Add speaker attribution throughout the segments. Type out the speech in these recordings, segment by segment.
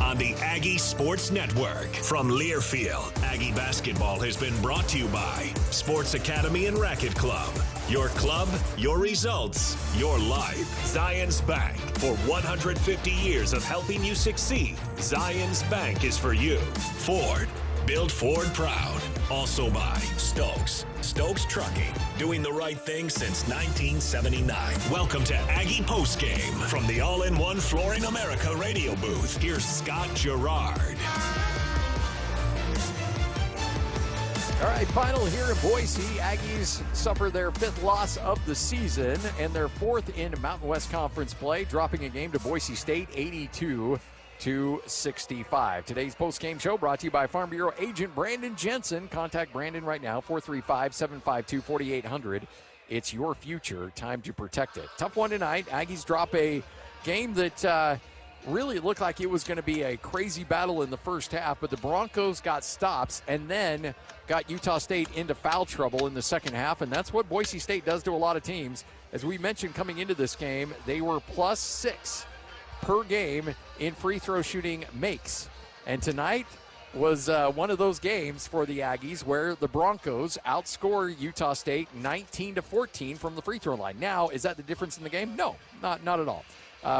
Speaker 1: on the Aggie Sports Network. From Learfield, Aggie basketball has been brought to you by Sports Academy and Racket Club. Your club, your results, your life. Zions Bank. For 150 years of helping you succeed, Zions Bank is for you. Ford. Build Ford proud. Also by Stokes. Stokes Trucking. Doing the right thing since 1979. Welcome to Aggie Postgame from the All-in-One Flooring America radio booth. Here's Scott Jerrod.
Speaker 2: All right, final here in Boise. Aggies suffer their 5th loss of the season and their 4th in Mountain West Conference play, dropping a game to Boise State 82-65. Today's post-game show brought to you by Farm Bureau agent Brandon Jensen. Contact Brandon right now, 435-752-4800. It's your future. Time to protect it. Tough one tonight. Aggies drop a game that really looked like it was going to be a crazy battle in the first half, but the Broncos got stops and then got Utah State into foul trouble in the second half, and that's what Boise State does to a lot of teams. As we mentioned coming into this game, they were +6 per game in free throw shooting makes. And tonight was one of those games for the Aggies where the Broncos outscore Utah State 19-14 from the free throw line. Now, is that the difference in the game? No, not at all.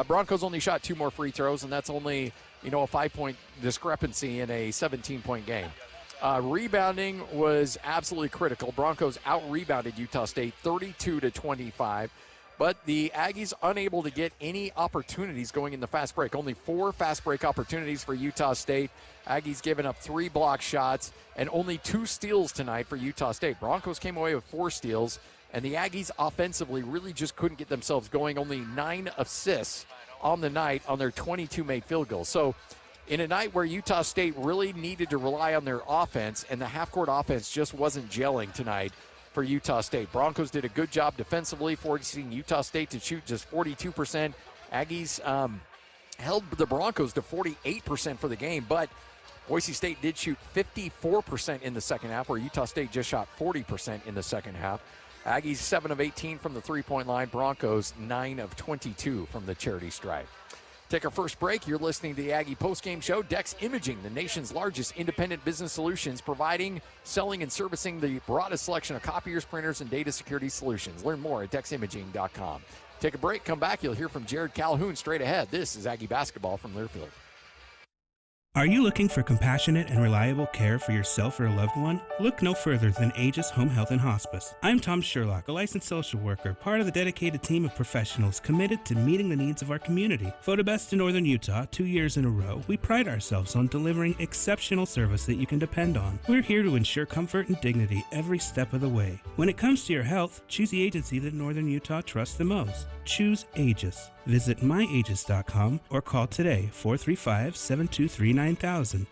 Speaker 2: Broncos only shot 2 more free throws, and that's only, a 5-point discrepancy in a 17-point game. Rebounding was absolutely critical. Broncos out-rebounded Utah State 32-25, but the Aggies unable to get any opportunities going in the fast break. Only 4 fast break opportunities for Utah State. Aggies giving up 3 block shots and only 2 steals tonight for Utah State. Broncos came away with 4 steals. And the Aggies offensively really just couldn't get themselves going. Only 9 assists on the night on their 22 made field goals. So in a night where Utah State really needed to rely on their offense, and the half-court offense just wasn't gelling tonight for Utah State. Broncos did a good job defensively, forcing Utah State to shoot just 42%. Aggies held the Broncos to 48% for the game, but Boise State did shoot 54% in the second half, where Utah State just shot 40% in the second half. Aggies 7 of 18 from the three-point line. Broncos 9 of 22 from the charity stripe. Take our first break. You're listening to the Aggie postgame show. Dex Imaging, the nation's largest independent business solutions, providing, selling, and servicing the broadest selection of copiers, printers, and data security solutions. Learn more at deximaging.com. Take a break. Come back. You'll hear from Jerrod Calhoun straight ahead. This is Aggie basketball from Learfield.
Speaker 3: Are you looking for compassionate and reliable care for yourself or a loved one? Look no further than Aegis Home Health and Hospice. I'm Tom Sherlock, a licensed social worker, part of the dedicated team of professionals committed to meeting the needs of our community. Voted best in Northern Utah 2 years in a row, we pride ourselves on delivering exceptional service that you can depend on. We're here to ensure comfort and dignity every step of the way. When it comes to your health, choose the agency that Northern Utah trusts the most. Choose Aegis. Visit myaegis.com or call today 435-723-9000.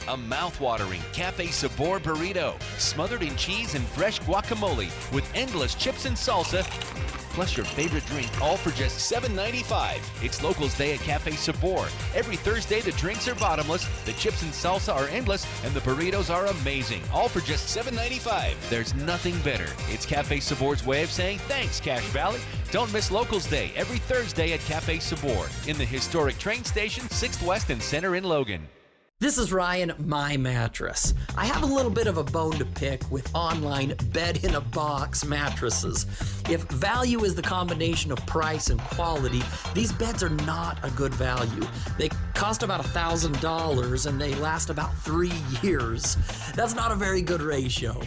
Speaker 4: A mouth-watering Cafe Sabor burrito, smothered in cheese and fresh guacamole with endless chips and salsa, plus your favorite drink, all for just $7.95. It's Locals Day at Cafe Sabor. Every Thursday, the drinks are bottomless, the chips and salsa are endless, and the burritos are amazing, all for just $7.95. There's nothing better. It's Cafe Sabor's way of saying thanks, Cache Valley. Don't miss Locals Day every Thursday at Cafe Sabor in the historic train station, 6th West and Center in Logan.
Speaker 5: This is Ryan, My Mattress. I have a little bit of a bone to pick with online bed-in-a-box mattresses. If value is the combination of price and quality, these beds are not a good value. They cost about $1,000 and they last about 3 years. That's not a very good ratio.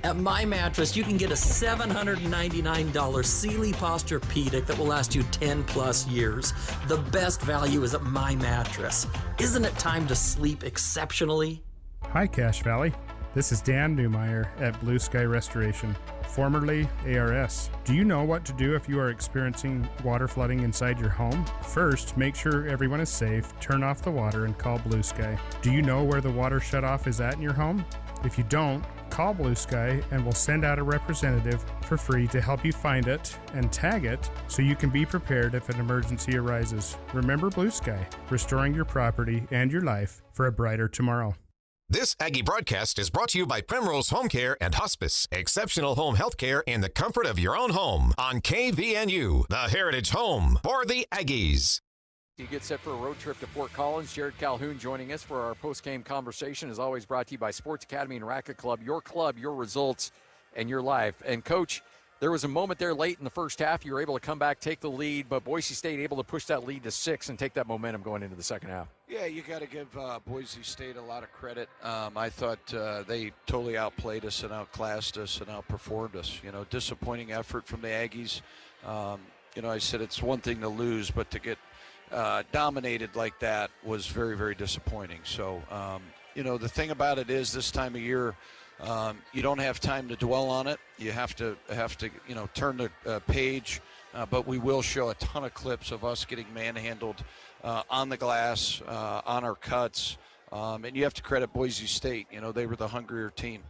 Speaker 5: At My Mattress, you can get a $799 Sealy Posturepedic that will last you 10 plus years. The best value is at My Mattress. Isn't it time to sleep exceptionally?
Speaker 6: Hi, Cache Valley. This is Dan Newmeyer at Blue Sky Restoration, formerly ARS. Do you know what to do if you are experiencing water flooding inside your home? First, make sure everyone is safe, turn off the water, and call Blue Sky. Do you know where the water shutoff is at in your home? If you don't, call Blue Sky and we'll send out a representative for free to help you find it and tag it so you can be prepared if an emergency arises. Remember Blue Sky, restoring your property and your life for a brighter tomorrow.
Speaker 7: This Aggie broadcast is brought to you by Primrose Home Care and Hospice. Exceptional home health care in the comfort of your own home on KVNU, the Heritage Home for the Aggies.
Speaker 2: You get set for a road trip to Fort Collins. Jerrod Calhoun joining us for our post-game conversation, as always brought to you by Sports Academy and Racket Club, your results, and your life. And, Coach, there was a moment there late in the first half. You were able to come back, take the lead, but Boise State able to push that lead to 6 and take that momentum going into the second half.
Speaker 8: Yeah, you got to give Boise State a lot of credit. I thought they totally outplayed us and outclassed us and outperformed us. Disappointing effort from the Aggies. I said it's one thing to lose, but to get dominated like that was very, very disappointing. So, the thing about it is this time of year, you don't have time to dwell on it. You have to turn the page. But we will show a ton of clips of us getting manhandled on the glass, on our cuts. And you have to credit Boise State. They were the hungrier team.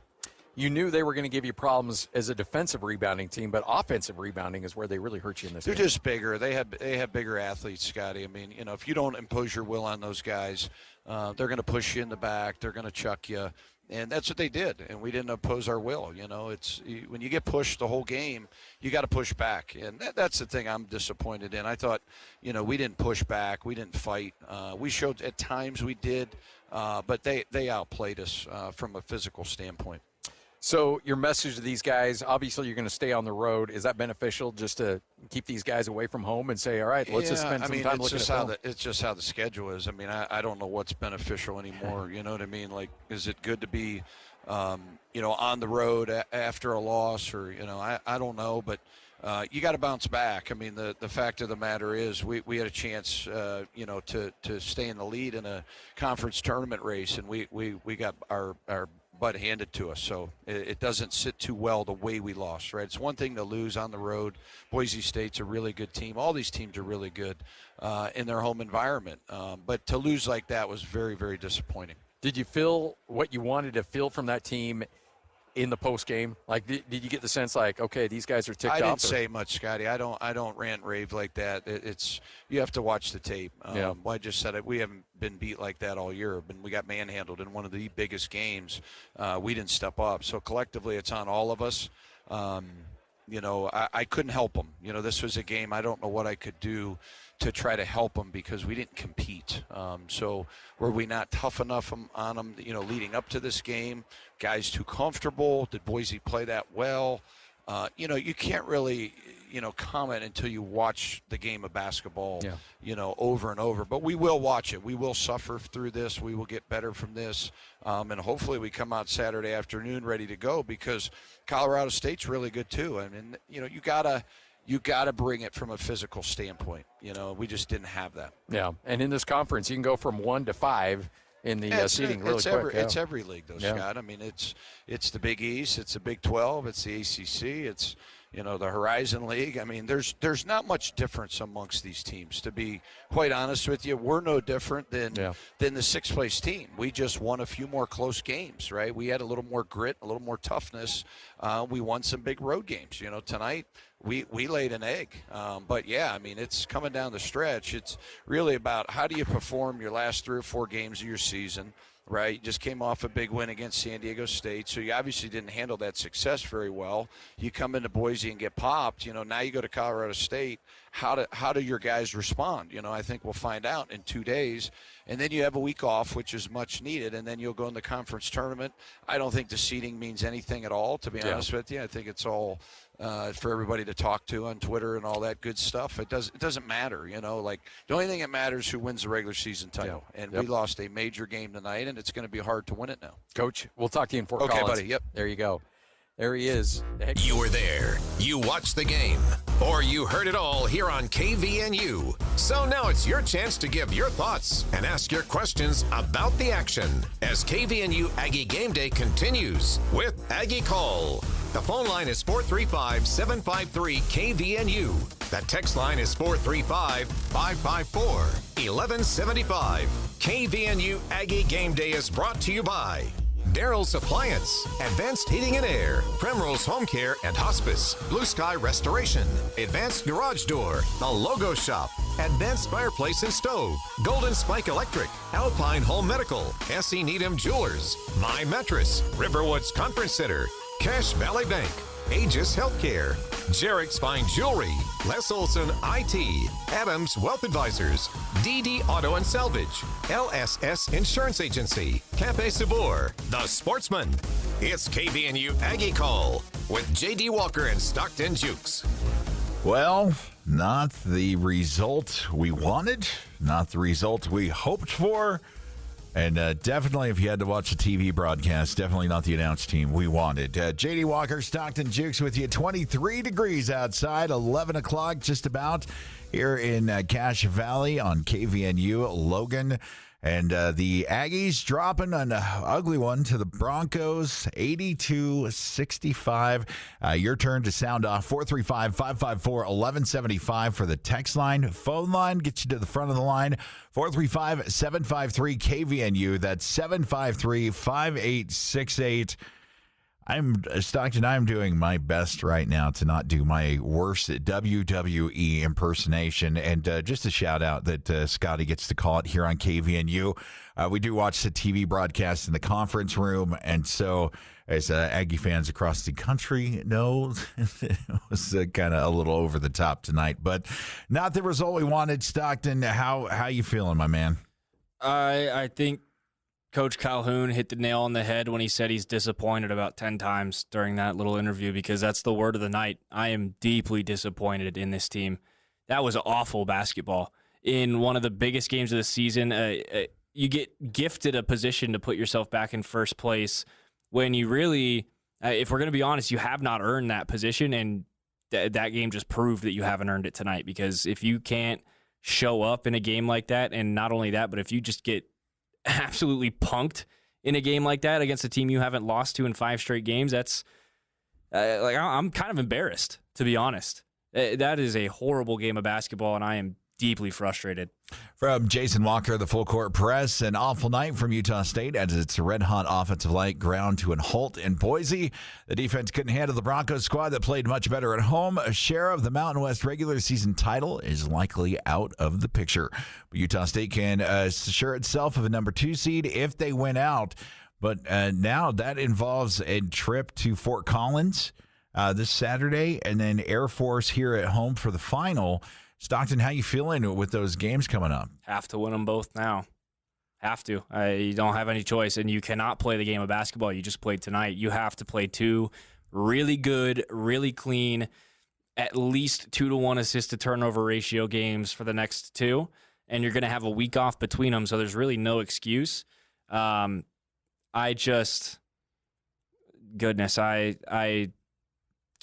Speaker 2: You knew they were going to give you problems as a defensive rebounding team, but offensive rebounding is where they really hurt you in this game.
Speaker 8: They're just bigger. They have bigger athletes, Scotty. I mean, if you don't impose your will on those guys, they're going to push you in the back. They're going to chuck you. And that's what they did, and we didn't oppose our will. It's when you get pushed the whole game, you got to push back, and that's the thing I'm disappointed in. I thought, we didn't push back, we didn't fight. We showed at times we did, but they outplayed us from a physical standpoint.
Speaker 2: So your message to these guys, obviously you're going to stay on the road. Is that beneficial just to keep these guys away from home and say, all right, let's just spend some time looking at film?
Speaker 8: It's just how the schedule is. I mean, I don't know what's beneficial anymore. You know what I mean? Like, is it good to be, on the road after a loss or, I don't know. But you got to bounce back. I mean, the fact of the matter is we had a chance, to stay in the lead in a conference tournament race, and we got our butt handed to us. So it doesn't sit too well the way we lost, right? It's one thing to lose on the road. Boise State's a really good team. All these teams are really good in their home environment. But to lose like that was very, very disappointing.
Speaker 2: Did you feel what you wanted to feel from that team in the post game? Like, did you get the sense like, okay, these guys are ticked off?
Speaker 8: I didn't say much, Scotty. I don't rant and rave like that. You have to watch the tape. I just said it. We haven't been beat like that all year. We got manhandled in one of the biggest games. We didn't step up. So collectively, it's on all of us. I couldn't help them. This was a game. I don't know what I could do to try to help them because we didn't compete. So were we not tough enough on them, leading up to this game? Guys too comfortable? Did Boise play that well? You can't really, comment until you watch the game of basketball, over and over. But we will watch it. We will suffer through this. We will get better from this. And hopefully we come out Saturday afternoon ready to go because Colorado State's really good too. I mean, you gotta bring it from a physical standpoint. We just didn't have that.
Speaker 2: Yeah, and in this conference, you can go from 1 to 5 in the seating really quick.
Speaker 8: It's every league, though, Scott. I mean, it's the Big East, it's the Big 12, it's the ACC, it's the Horizon League. I mean, there's not much difference amongst these teams. To be quite honest with you, we're no different than the sixth place team. We just won a few more close games, right? We had a little more grit, a little more toughness. We won some big road games. Tonight we laid an egg. But yeah, I mean, it's coming down the stretch. It's really about how do you perform your last 3 or 4 games of your season. Right, you just came off a big win against San Diego State, so you obviously didn't handle that success very well. You come into Boise and get popped. Now you go to Colorado State. How do your guys respond? I think we'll find out in 2 days. And then you have a week off, which is much needed, and then you'll go in the conference tournament. I don't think the seeding means anything at all, to be honest with you. I think it's all for everybody to talk to on Twitter and all that good stuff. It doesn't matter, like the only thing that matters is who wins the regular season title. And we lost a major game tonight, and it's going to be hard to win it now.
Speaker 2: Coach, we'll talk to you in Fort Collins.
Speaker 8: Okay, buddy. Yep.
Speaker 2: There you go. There he is.
Speaker 7: You were there. You watched the game. Or you heard it all here on KVNU. So now it's your chance to give your thoughts and ask your questions about the action as KVNU Aggie Game Day continues with Aggie Call. The phone line is 435-753-KVNU. The text line is 435-554-1175. KVNU Aggie Game Day is brought to you by Daryl's Appliance, Advanced Heating and Air, Primrose Home Care and Hospice, Blue Sky Restoration, Advanced Garage Door, The Logo Shop, Advanced Fireplace and Stove, Golden Spike Electric, Alpine Home Medical, S.E. Needham Jewelers, My Mattress, Riverwoods Conference Center, Cache Valley Bank, Aegis Healthcare, Jarek's Fine Jewelry, Les Olson IT, Adams Wealth Advisors, DD Auto and Salvage, LSS Insurance Agency, Cafe Sabor, The Sportsman. It's KVNU Aggie Call with J.D. Walker and Stockton Jukes.
Speaker 9: Well, not the result we wanted, not the result we hoped for. And definitely, if you had to watch a TV broadcast, definitely not the announced team we wanted. J.D. Walker, Stockton Jukes with you. 23 degrees outside, 11 o'clock just about here in Cache Valley on KVNU, Logan. And the Aggies dropping an ugly one to the Broncos, 82-65. Your turn to sound off, 435-554-1175 for the text line. Phone line gets you to the front of the line, 435-753-KVNU. That's 753-5868. Stockton, I'm doing my best right now to not do my worst WWE impersonation. And just a shout out that Scotty gets to call it here on KVNU. We do watch the TV broadcast in the conference room. And so, as Aggie fans across the country know, it was kind of a little over the top tonight. But not the result we wanted. Stockton, how you feeling, my man?
Speaker 10: I think Coach Calhoun hit the nail on the head when he said he's disappointed about 10 times during that little interview, because that's the word of the night. I am deeply disappointed in this team. That was awful basketball. In one of the biggest games of the season, you get gifted a position to put yourself back in first place when you really, if we're going to be honest, you have not earned that position, and that game just proved that you haven't earned it tonight, because if you can't show up in a game like that, and not only that, but if you just get absolutely punked in a game like that against a team you haven't lost to in 5 straight games, that's I'm kind of embarrassed, to be honest. That is a horrible game of basketball, and I am deeply frustrated.
Speaker 9: From Jason Walker, the Full Court Press, an awful night from Utah State as it's a red-hot offensive light ground to a halt in Boise. The defense couldn't handle the Broncos squad that played much better at home. A share of the Mountain West regular season title is likely out of the picture. But Utah State can assure itself of a number 2 seed if they win out. But now that involves a trip to Fort Collins this Saturday, and then Air Force here at home for the final. Stockton, how you feeling with those games coming up?
Speaker 10: Have to win them both now. Have to. You don't have any choice, and you cannot play the game of basketball you just played tonight. You have to play 2 really good, really clean, at least 2-to-1 assist-to-turnover ratio games for the next 2, and you're going to have a week off between them, so there's really no excuse. I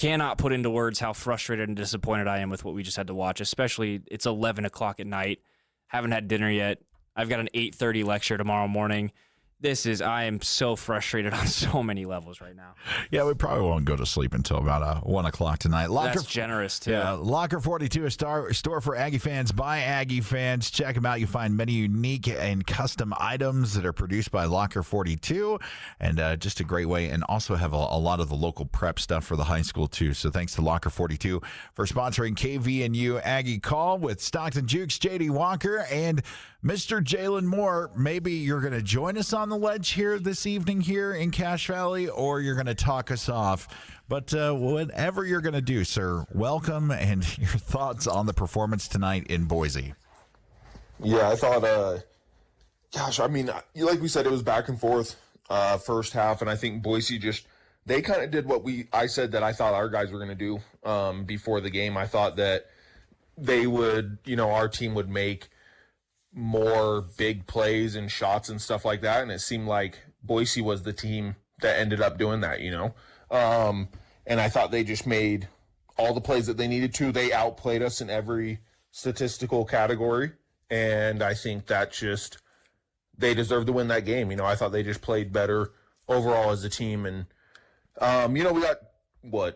Speaker 10: cannot put into words how frustrated and disappointed I am with what we just had to watch, especially it's 11 o'clock at night. Haven't had dinner yet. I've got an 8:30 lecture tomorrow morning. I am so frustrated on so many levels right now.
Speaker 9: Yeah, we probably won't go to sleep until about 1 o'clock tonight.
Speaker 10: That's generous, too.
Speaker 9: Yeah, Locker 42, a store for Aggie fans by Aggie fans. Check them out. You find many unique and custom items that are produced by Locker 42, and just a great way, and also have a lot of the local prep stuff for the high school, too. So thanks to Locker 42 for sponsoring KVNU Aggie Call with Stockton Jukes, J.D. Walker, and Mr. Jalen Moore. Maybe you're going to join us on the ledge here this evening here in Cache Valley, or you're going to talk us off. But whatever you're going to do, sir, welcome, and your thoughts on the performance tonight in Boise.
Speaker 11: Yeah, I thought, like we said, it was back and forth first half, and I think Boise they kind of did what I said that I thought our guys were going to do before the game. I thought that they would, our team would make more big plays and shots and stuff like that, and it seemed like Boise was the team that ended up doing that, and I thought they just made all the plays that they needed to. They outplayed us in every statistical category, and I think that they deserved to win that game. I thought they just played better overall as a team, and we got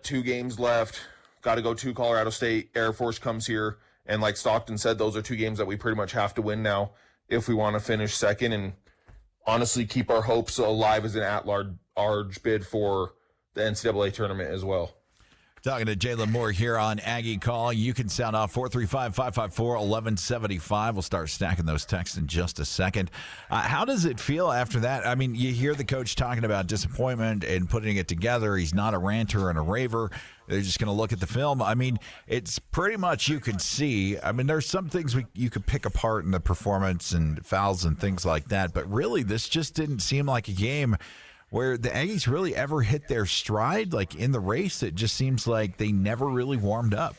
Speaker 11: 2 games left, got to go to Colorado State. Air Force comes here. And like Stockton said, those are 2 games that we pretty much have to win now if we want to finish second and honestly keep our hopes alive as an at-large bid for the NCAA tournament as well.
Speaker 9: Talking to Jalen Moore here on Aggie Call. You can sound off 435-554-1175. We'll start stacking those texts in just a second. How does it feel after that? I mean, you hear the coach talking about disappointment and putting it together. He's not a ranter and a raver. They're just going to look at the film. I mean, it's pretty much you can see. I mean, there's some things you could pick apart in the performance and fouls and things like that. But really, this just didn't seem like a game where the Aggies really ever hit their stride. Like in the race, it just seems like they never really warmed up.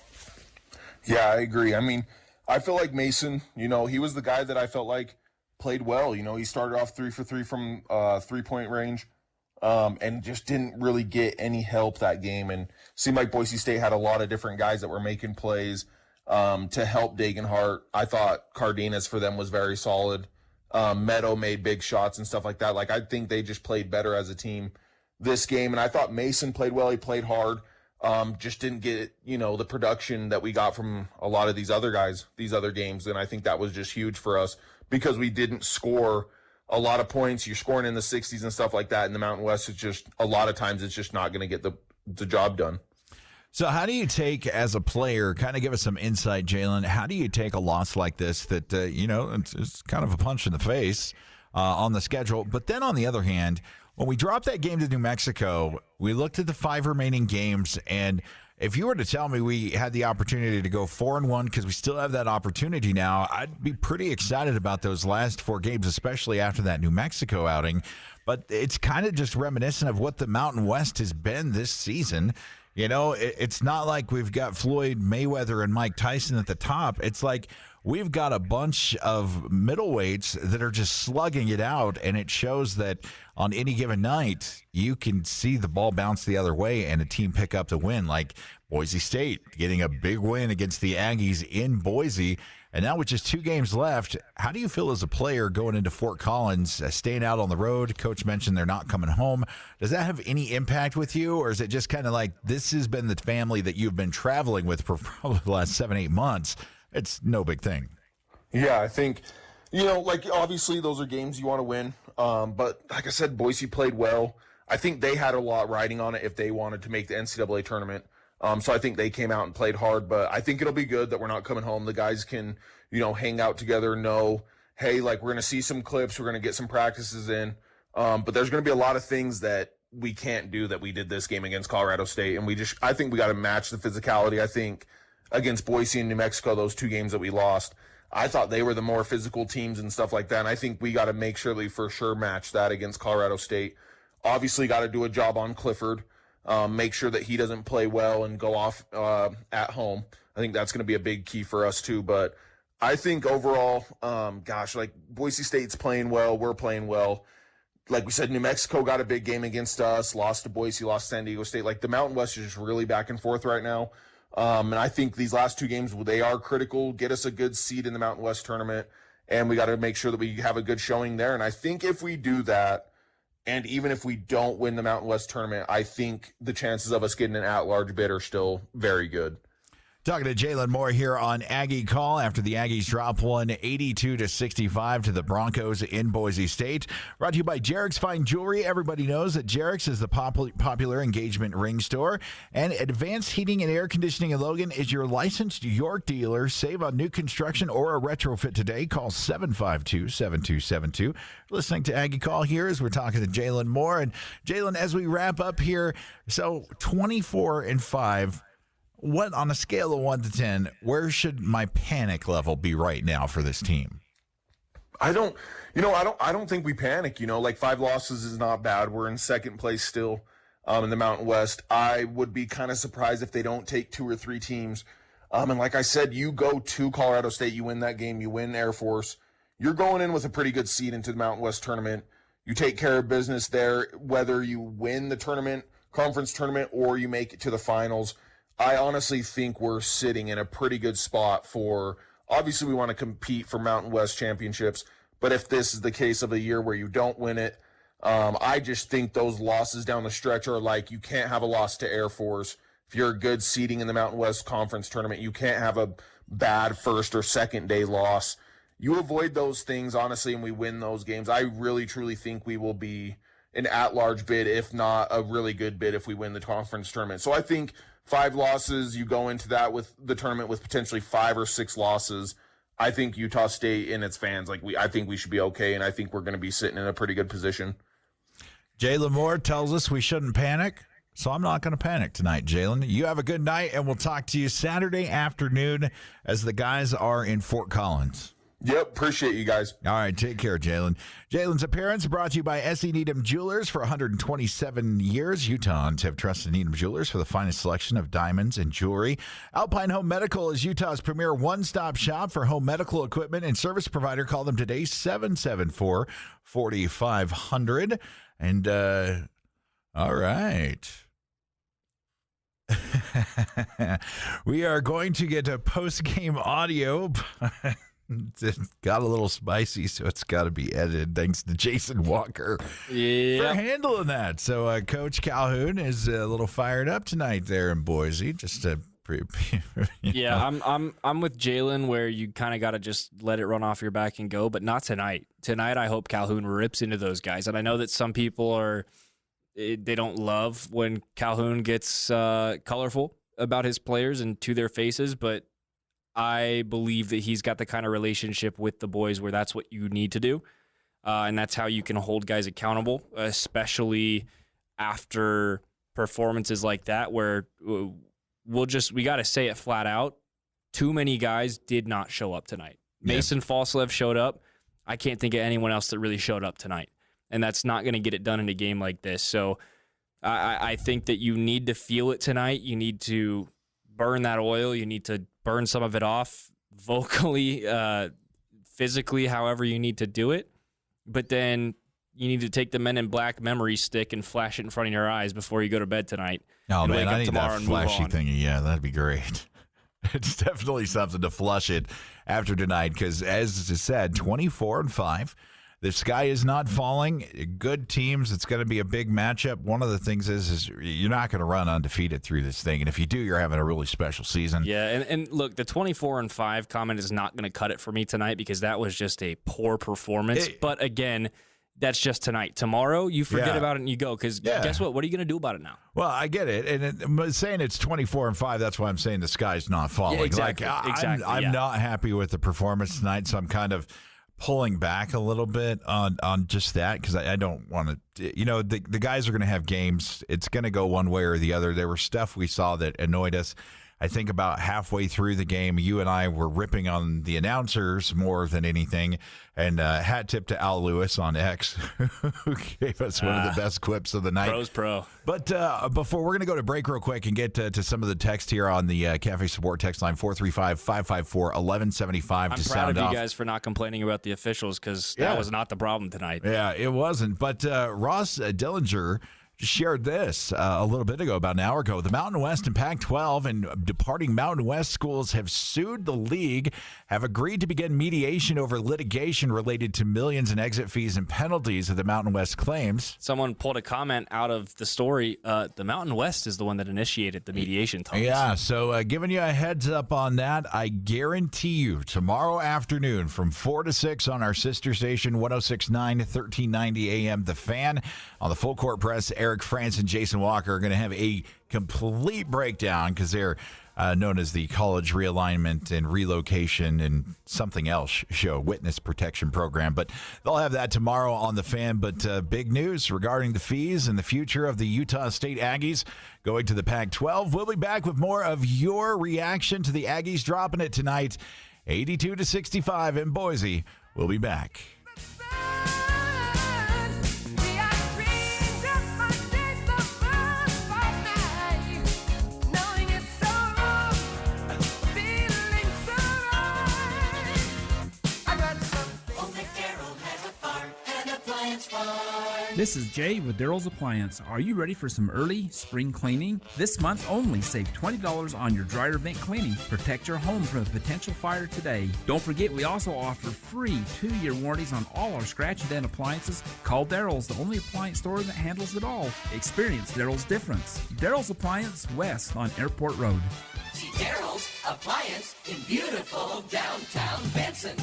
Speaker 11: Yeah, I agree. I mean, I feel like Mason, he was the guy that I felt like played well. He started off 3 for 3 from 3-point range and just didn't really get any help that game. And seemed like Boise State had a lot of different guys that were making plays to help Dagenhart. I thought Cardenas for them was very solid. Meadow made big shots and stuff like that. Like, I think they just played better as a team this game. And I thought Mason played well. He played hard. Just didn't get, the production that we got from a lot of these other guys, these other games. And I think that was just huge for us because we didn't score a lot of points. You're scoring in the 60s and stuff like that. In the Mountain West, it's just a lot of times it's just not going to get the job done.
Speaker 9: So how do you take, as a player, kind of give us some insight, Jalen, how do you take a loss like this that, it's kind of a punch in the face on the schedule? But then on the other hand, when we dropped that game to New Mexico, we looked at the 5 remaining games, and if you were to tell me we had the opportunity to go 4-1, because we still have that opportunity now, I'd be pretty excited about those last 4 games, especially after that New Mexico outing. But it's kind of just reminiscent of what the Mountain West has been this season. It's not like we've got Floyd Mayweather and Mike Tyson at the top. It's like we've got a bunch of middleweights that are just slugging it out, and it shows that on any given night, you can see the ball bounce the other way and a team pick up the win, like Boise State getting a big win against the Aggies in Boise. And now with just 2 games left, how do you feel as a player going into Fort Collins, staying out on the road? Coach mentioned they're not coming home. Does that have any impact with you, or is it just kind of like this has been the family that you've been traveling with for probably the last 7-8 months? It's no big thing.
Speaker 11: Yeah, I think, obviously those are games you want to win. But like I said, Boise played well. I think they had a lot riding on it if they wanted to make the NCAA tournament. So I think they came out and played hard, but I think it'll be good that we're not coming home. The guys can, hang out together, know, hey, we're going to see some clips, we're going to get some practices in. But there's going to be a lot of things that we can't do that we did this game against Colorado State. And I think we got to match the physicality. I think against Boise and New Mexico, those 2 games that we lost, I thought they were the more physical teams and stuff like that. And I think we got to make sure that we for sure match that against Colorado State. Obviously got to do a job on Clifford. Make sure that he doesn't play well and go off at home. I think that's going to be a big key for us too. But I think overall, Boise State's playing well. We're playing well. Like we said, New Mexico got a big game against us, lost to Boise, lost to San Diego State. Like the Mountain West is just really back and forth right now. And I think these last 2 games, they are critical, get us a good seed in the Mountain West tournament. And we got to make sure that we have a good showing there. And I think if we do that, and even if we don't win the Mountain West tournament, I think the chances of us getting an at-large bid are still very good.
Speaker 9: Talking to Jalen Moore here on Aggie Call after the Aggies drop one 82-65 to the Broncos in Boise State. Brought to you by Jerrick's Fine Jewelry. Everybody knows that Jerrick's is the popular engagement ring store. And Advanced Heating and Air Conditioning in Logan is your licensed York dealer. Save on new construction or a retrofit today. Call 752-7272. Listening to Aggie Call here as we're talking to Jalen Moore. And Jalen, as we wrap up here, so 24-5. What, on a scale of 1 to 10, where should my panic level be right now for this team?
Speaker 11: I don't think we panic. 5 losses is not bad. We're in second place still in the Mountain West. I would be kind of surprised if they don't take 2 or 3 teams. And like I said, you go to Colorado State, you win that game, you win Air Force. You're going in with a pretty good seed into the Mountain West tournament. You take care of business there, whether you win the tournament, conference tournament, or you make it to the finals. I honestly think we're sitting in a pretty good spot for, obviously we want to compete for Mountain West championships, but if this is the case of a year where you don't win it, I just think those losses down the stretch are like, you can't have a loss to Air Force. If you're a good seeding in the Mountain West Conference tournament, you can't have a bad first or second day loss. You avoid those things, honestly, and we win those games. I really, truly think we will be an at-large bid, if not a really good bid if we win the conference tournament. So I think 5 losses, you go into that with the tournament with potentially 5 or 6 losses. I think Utah State and its fans, I think we should be okay, and I think we're going to be sitting in a pretty good position.
Speaker 9: Jalen Moore tells us we shouldn't panic, so I'm not going to panic tonight, Jalen. You have a good night, and we'll talk to you Saturday afternoon as the guys are in Fort Collins.
Speaker 11: Yep, appreciate you guys.
Speaker 9: All right, take care, Jalen. Jalen's appearance brought to you by S.E. Needham Jewelers. For 127 years, Utahns have trusted Needham Jewelers for the finest selection of diamonds and jewelry. Alpine Home Medical is Utah's premier one-stop shop for home medical equipment and service provider. Call them today, 774-4500. And, all right. We are going to get a post-game audio. It got a little spicy, so it's got to be edited. Thanks to Jason Walker for handling that. So Coach Calhoun is a little fired up tonight there in Boise. Just to
Speaker 10: I'm with Jalen where you kind of got to just let it run off your back and go, but not tonight. Tonight, I hope Calhoun rips into those guys, and I know that some people they don't love when Calhoun gets colorful about his players and to their faces, but I believe that he's got the kind of relationship with the boys where that's what you need to do. And that's how you can hold guys accountable, especially after performances like that where we got to say it flat out. Too many guys did not show up tonight. Mason Falslev showed up. I can't think of anyone else that really showed up tonight. And that's not going to get it done in a game like this. So I think that you need to feel it tonight. You need to burn that oil. You need to burn some of it off vocally, physically, however you need to do it. But then you need to take the Men in Black memory stick and flash it in front of your eyes before you go to bed tonight.
Speaker 9: Oh, man, I need that flashy thingy. Yeah, that'd be great. It's definitely something to flush it after tonight because, as I said, 24-5. The sky is not falling. Good teams. It's going to be a big matchup. One of the things is you're not going to run undefeated through this thing. And if you do, you're having a really special season.
Speaker 10: Yeah, and look, the 24-5 comment is not going to cut it for me tonight because that was just a poor performance. But again, that's just tonight. Tomorrow, you forget about it and you go because guess what? What are you going to do about it now?
Speaker 9: Well, I get it. And saying it's 24-5, that's why I'm saying the sky's not falling.
Speaker 10: Yeah, exactly.
Speaker 9: I'm not happy with the performance tonight, so I'm kind of pulling back a little bit on just that because I don't want to, the guys are going to have games. It's going to go one way or the other. There was stuff we saw that annoyed us. I think about halfway through the game, you and I were ripping on the announcers more than anything. And hat tip to Al Lewis on X, who gave us one of the best clips of the night.
Speaker 10: Pro's pro.
Speaker 9: But before, we're going to go to break real quick and get to some of the text here on the Cafe Support text line, 435-554-1175
Speaker 10: I'm
Speaker 9: to sound
Speaker 10: proud of
Speaker 9: off.
Speaker 10: You guys for not complaining about the officials because that was not the problem tonight.
Speaker 9: Yeah, it wasn't. But Ross Dillinger shared this a little bit ago, about an hour ago. The Mountain West and Pac-12 and departing Mountain West schools have sued the league, have agreed to begin mediation over litigation related to millions in exit fees and penalties of the Mountain West claims.
Speaker 10: Someone pulled a comment out of the story. The Mountain West is the one that initiated the mediation talks.
Speaker 9: Yeah, so giving you a heads up on that, I guarantee you tomorrow afternoon from 4 to 6 on our sister station, 106.9, 1390 AM, The Fan, on the Full Court Press, Eric France and Jason Walker are going to have a complete breakdown because they're known as the College Realignment and Relocation and something else show, Witness Protection Program. But they'll have that tomorrow on The Fan. But big news regarding the fees and the future of the Utah State Aggies going to the Pac-12. We'll be back with more of your reaction to the Aggies dropping it tonight, 82-65 in Boise. We'll be back.
Speaker 12: This is Jay with Daryl's Appliance. Are you ready for some early spring cleaning? This month only, save $20 on your dryer vent cleaning. Protect your home from a potential fire today. Don't forget, we also offer free 2-year warranties on all our scratch and dent appliances. Call Daryl's, the only appliance store that handles it all. Experience Daryl's difference. Daryl's Appliance West on Airport Road.
Speaker 13: See Daryl's Appliance in beautiful downtown Benson.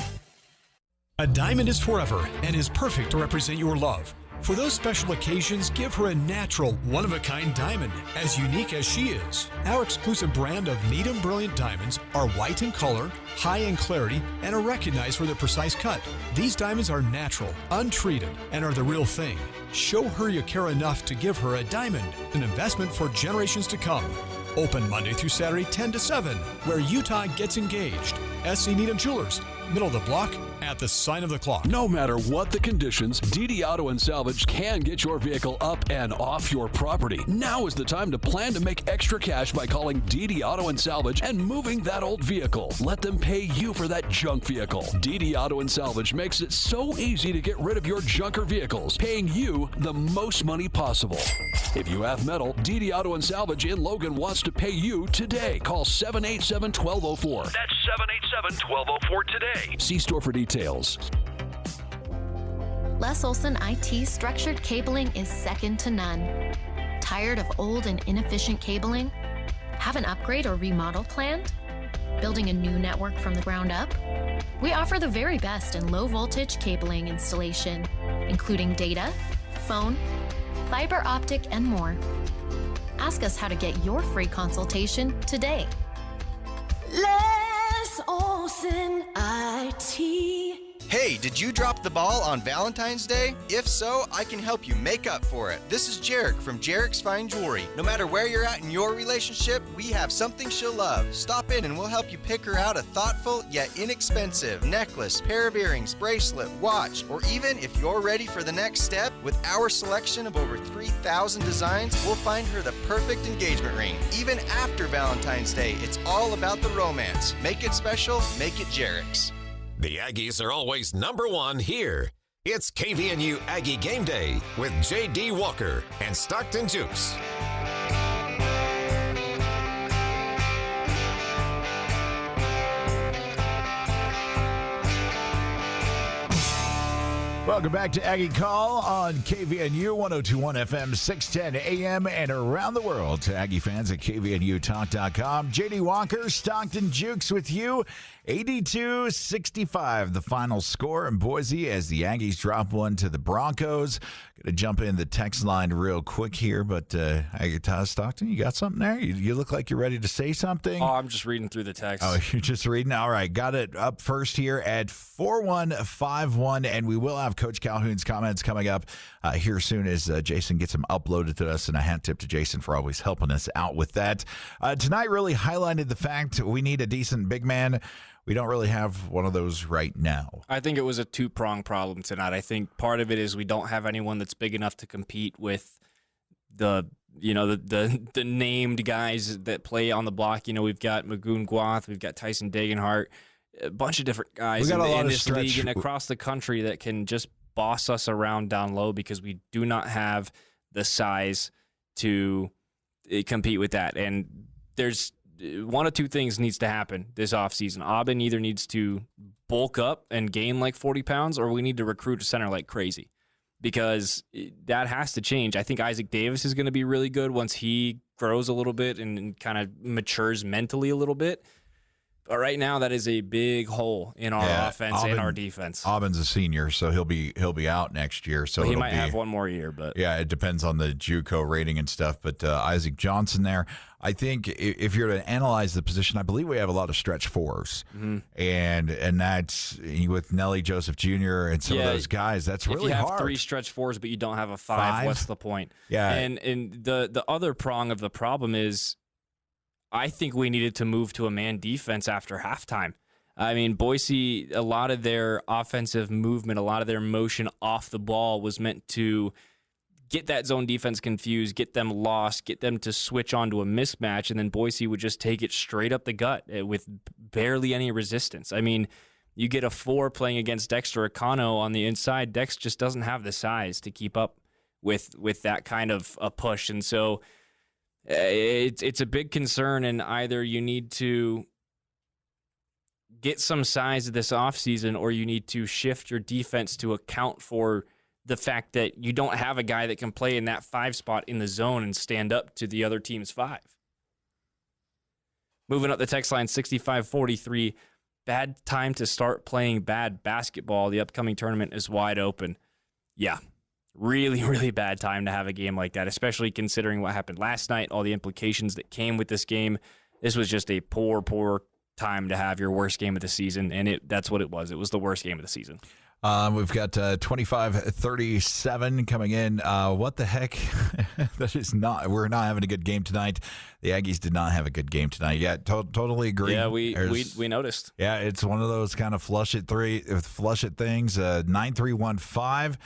Speaker 14: A diamond is forever and is perfect to represent your love. For those special occasions, give her a natural, one-of-a-kind diamond, as unique as she is. Our exclusive brand of Needham Brilliant Diamonds are white in color, high in clarity, and are recognized for their precise cut. These diamonds are natural, untreated, and are the real thing. Show her you care enough to give her a diamond, an investment for generations to come. Open Monday through Saturday, 10 to 7, where Utah gets engaged. SC Needham Jewelers, middle of the block, at the sign of the clock.
Speaker 15: No matter what the conditions, DD Auto and Salvage can get your vehicle up and off your property. Now is the time to plan to make extra cash by calling DD Auto and Salvage and moving that old vehicle. Let them pay you for that junk vehicle. DD Auto and Salvage makes it so easy to get rid of your junker vehicles, paying you the most money possible. If you have metal, DD Auto and Salvage in Logan wants to pay you today. Call 787-1204.
Speaker 1: That's 787-1204 today.
Speaker 15: See store for details.
Speaker 16: Les Olson IT structured cabling is second to none. Tired of old and inefficient cabling? Have an upgrade or remodel planned? Building a new network from the ground up? We offer the very best in low voltage cabling installation, including data, phone, fiber optic, and more. Ask us how to get your free consultation today.
Speaker 13: Les Olson IT.
Speaker 17: Hey, did you drop the ball on Valentine's Day? If so, I can help you make up for it. This is Jarek from Jarek's Fine Jewelry. No matter where you're at in your relationship, we have something she'll love. Stop in and we'll help you pick her out a thoughtful yet inexpensive necklace, pair of earrings, bracelet, watch, or even if you're ready for the next step, with our selection of over 3,000 designs, we'll find her the perfect engagement ring. Even after Valentine's Day, it's all about the romance. Make it special, make it Jarek's.
Speaker 7: The Aggies are always number one here. It's KVNU Aggie Game Day with J.D. Walker and Stockton Jukes.
Speaker 9: Welcome back to Aggie Call on KVNU 1021 FM, 610 AM, and around the world to Aggie fans at KVNUtalk.com. J.D. Walker, Stockton Jukes with you. 82-65, the final score in Boise as the Aggies drop one to the Broncos. Going to jump in the text line real quick here, but Stockton, you got something there? You look like you're ready to say something.
Speaker 10: Oh, I'm just reading through the text.
Speaker 9: Oh, you're just reading? All right, got it up first here at 4151, and we will have Coach Calhoun's comments coming up here soon as Jason gets them uploaded to us, and a hat tip to Jason for always helping us out with that. Tonight really highlighted the fact we need a decent big man. We don't really have one of those right now.
Speaker 10: I think it was a two-pronged problem tonight. I think part of it is we don't have anyone that's big enough to compete with the named guys that play on the block. You know, we've got Magoon Gwath, we've got Tyson Dagenhart, a bunch of different guys in this league and across the country that can just boss us around down low because we do not have the size to compete with that. And there's one of two things needs to happen this offseason. Aubin either needs to bulk up and gain like 40 pounds, or we need to recruit a center like crazy, because that has to change. I think Isaac Davis is going to be really good once he grows a little bit and kind of matures mentally a little bit. But right now, that is a big hole in our offense and our defense.
Speaker 9: Aubin's a senior, so he'll be out next year. So
Speaker 10: he might have one more year, but
Speaker 9: yeah, it depends on the JUCO rating and stuff. But Isaac Johnson there, I think if you're to analyze the position, I believe we have a lot of stretch fours, and that's with Nelly Joseph Jr. and some of those guys. That's really hard.
Speaker 10: If you have three stretch fours, but you don't have a five, what's the point?
Speaker 9: Yeah,
Speaker 10: and the other prong of the problem is, I think we needed to move to a man defense after halftime. I mean, Boise, a lot of their offensive movement, a lot of their motion off the ball was meant to get that zone defense confused, get them lost, get them to switch onto a mismatch, and then Boise would just take it straight up the gut with barely any resistance. I mean, you get a 4 playing against Dexter Acano on the inside. Dex just doesn't have the size to keep up with that kind of a push, and so it's a big concern, and either you need to get some size this offseason or you need to shift your defense to account for the fact that you don't have a guy that can play in that 5 spot in the zone and stand up to the other team's 5. Moving up the text line, 6543, bad time to start playing bad basketball. The upcoming tournament is wide open. Yeah, Really, really bad time to have a game like that, especially considering what happened last night, all the implications that came with this game. This was just a poor time to have your worst game of the season, and that's what it was. It was the worst game of the season.
Speaker 9: We've got 25-37 coming in. What the heck? We're not having a good game tonight. The Aggies did not have a good game tonight. Yeah, totally agree.
Speaker 10: Yeah, we noticed.
Speaker 9: Yeah, it's one of those kind of flush it things. 9315.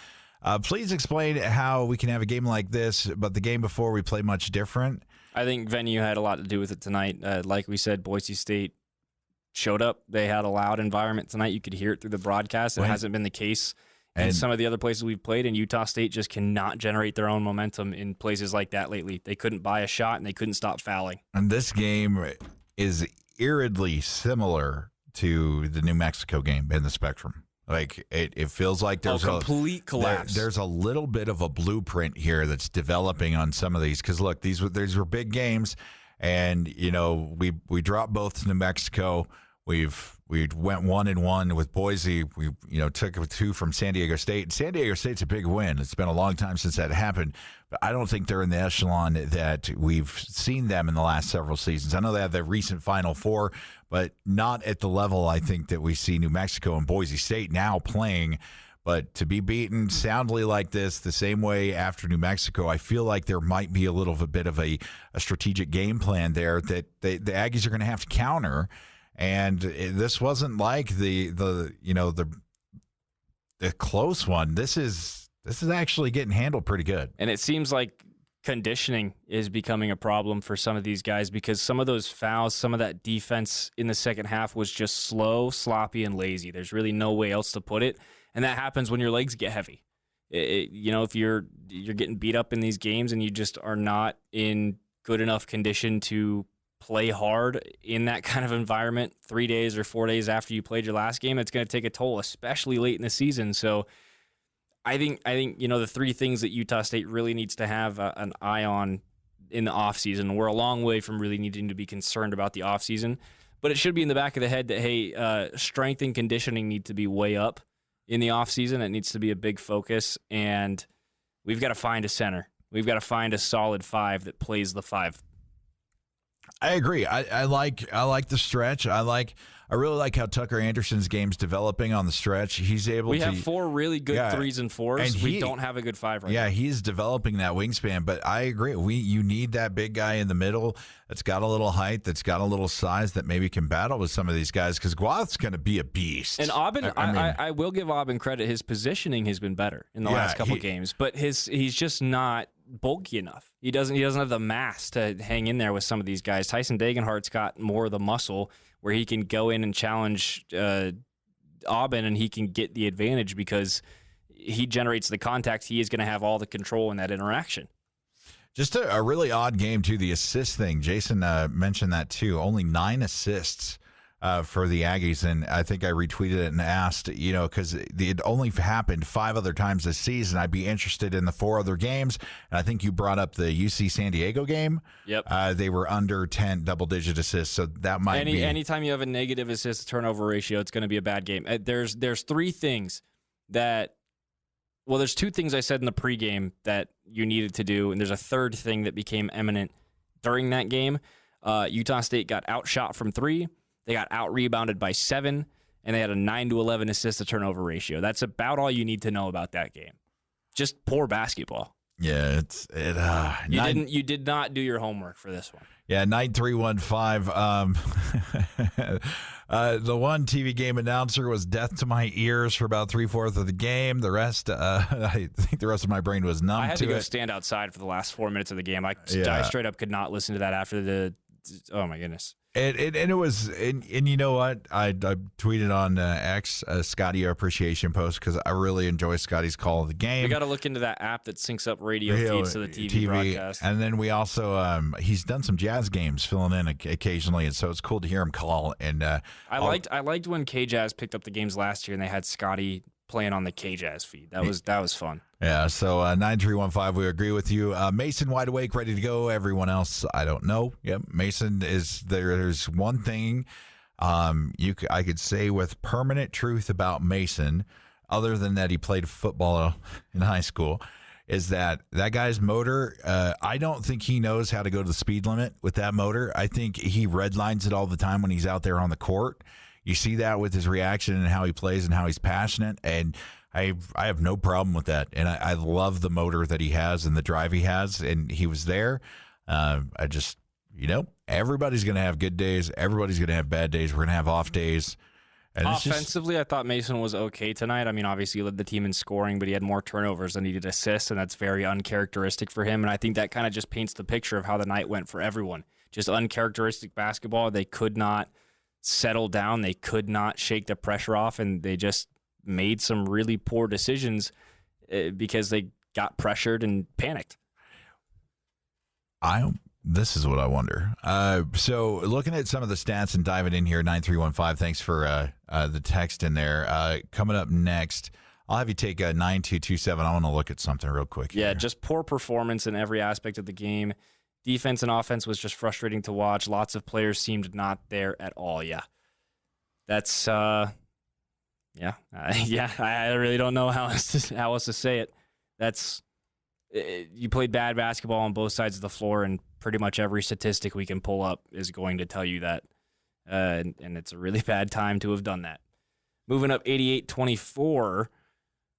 Speaker 9: Please explain how we can have a game like this, but the game before we play much different.
Speaker 10: I think venue had a lot to do with it tonight. Like we said, Boise State showed up. They had a loud environment tonight. You could hear it through the broadcast. It hasn't been the case in some of the other places we've played, and Utah State just cannot generate their own momentum in places like that lately. They couldn't buy a shot, and they couldn't stop fouling.
Speaker 9: And this game is eerily similar to the New Mexico game in the Spectrum. Like, it feels like there's
Speaker 10: a complete collapse.
Speaker 9: There's a little bit of a blueprint here that's developing on some of these. Because, look, these were big games, and, we dropped both to New Mexico. We went 1-1 with Boise. We took 2 from San Diego State. San Diego State's a big win. It's been a long time since that happened, but I don't think they're in the echelon that we've seen them in the last several seasons. I know they have the recent Final Four, but not at the level I think that we see New Mexico and Boise State now playing. But to be beaten soundly like this, the same way after New Mexico, I feel like there might be a little bit of a strategic game plan there that the Aggies are going to have to counter. And this wasn't like the close one. This is actually getting handled pretty good.
Speaker 10: And it seems like conditioning is becoming a problem for some of these guys, because some of those fouls, some of that defense in the second half was just slow, sloppy, and lazy. There's really no way else to put it. And that happens when your legs get heavy. If you're getting beat up in these games and you just are not in good enough condition to play hard in that kind of environment 3 days or 4 days after you played your last game, it's going to take a toll, especially late in the season. So I think the 3 things that Utah State really needs to have an eye on in the offseason. We're a long way from really needing to be concerned about the offseason, but it should be in the back of the head that, hey, strength and conditioning need to be way up in the offseason. It needs to be a big focus, and we've got to find a center. We've got to find a solid 5 that plays the 5.
Speaker 9: I agree. I like the stretch. I really like how Tucker Anderson's game's developing on the stretch. He's able to.
Speaker 10: We have 4 really good 3s and 4s. And we don't have a good 5 right now.
Speaker 9: Yeah, he's developing that wingspan. But I agree. You need that big guy in the middle that's got a little height, that's got a little size, that maybe can battle with some of these guys, because Guath's going to be a beast.
Speaker 10: And Aubin, I will give Aubin credit. His positioning has been better in the last couple games, but he's just not bulky enough. He doesn't have the mass to hang in there with some of these guys. Tyson Dagenhart's got more of the muscle where he can go in and challenge Aubin, and he can get the advantage because he generates the contact. He is going to have all the control in that interaction.
Speaker 9: Just a really odd game, too, the assist thing. Jason mentioned that, too. Only 9 assists for the Aggies, and I think I retweeted it and asked, because it only happened 5 other times this season. I'd be interested in the 4 other games, and I think you brought up the UC San Diego game.
Speaker 10: Yep.
Speaker 9: They were under 10 double-digit assists, so that might be.
Speaker 10: Anytime you have a negative assist-to-turnover ratio, it's going to be a bad game. There's 3 things that. Well, there's 2 things I said in the pregame that you needed to do, and there's a third thing that became eminent during that game. Utah State got outshot from 3. They got out-rebounded by 7, and they had a 9-11 assist-to-turnover ratio. That's about all you need to know about that game. Just poor basketball.
Speaker 9: Yeah,
Speaker 10: you did not do your homework for this one.
Speaker 9: Yeah, 9315. The one TV game announcer was death to my ears for about 3/4 of the game. The rest, I think the rest of my brain was numb to it.
Speaker 10: I had to go stand outside for the last 4 minutes of the game. I straight up could not listen to that after the. Oh my goodness.
Speaker 9: It was, and you know what? I tweeted on X a Scotty appreciation post because I really enjoy Scotty's call of the game.
Speaker 10: We got to look into that app that syncs up radio feeds to the TV broadcast.
Speaker 9: And then we also, he's done some Jazz games filling in occasionally, and so it's cool to hear him call. And
Speaker 10: I liked when K-Jazz picked up the games last year and they had Scotty playing on the K-Jazz feed. That was fun.
Speaker 9: Yeah, so 9315, we agree with you. Mason, wide awake, ready to go. Everyone else, I don't know. Yep, Mason is there. There's one thing I could say with permanent truth about Mason. other than that he played football in high school, is that guy's motor, I don't think he knows how to go to the speed limit with that motor. I think he redlines it all the time when he's out there on the court. You see that with his reaction and how he plays and how he's passionate, and I have no problem with that. And I love the motor that he has and the drive he has, and he was there. I just, everybody's going to have good days. Everybody's going to have bad days. We're going to have off days. And
Speaker 10: offensively, I thought Mason was okay tonight. I mean, obviously, he led the team in scoring, but he had more turnovers than he did assists, and that's very uncharacteristic for him. And I think that kind of just paints the picture of how the night went for everyone. Just uncharacteristic basketball. They could not settle down. They could not shake the pressure off, and they just made some really poor decisions because they got pressured and panicked.
Speaker 9: This is what I wonder. So looking at some of the stats and diving in here, 9315, thanks for the text in there. Coming up next, I'll have you take 9227. I want to look at something real quick here.
Speaker 10: Yeah, just poor performance in every aspect of the game. Defense and offense was just frustrating to watch. Lots of players seemed not there at all. Yeah. That's, I really don't know how else to say it. You played bad basketball on both sides of the floor, and pretty much every statistic we can pull up is going to tell you that. And it's a really bad time to have done that. Moving up 88-24,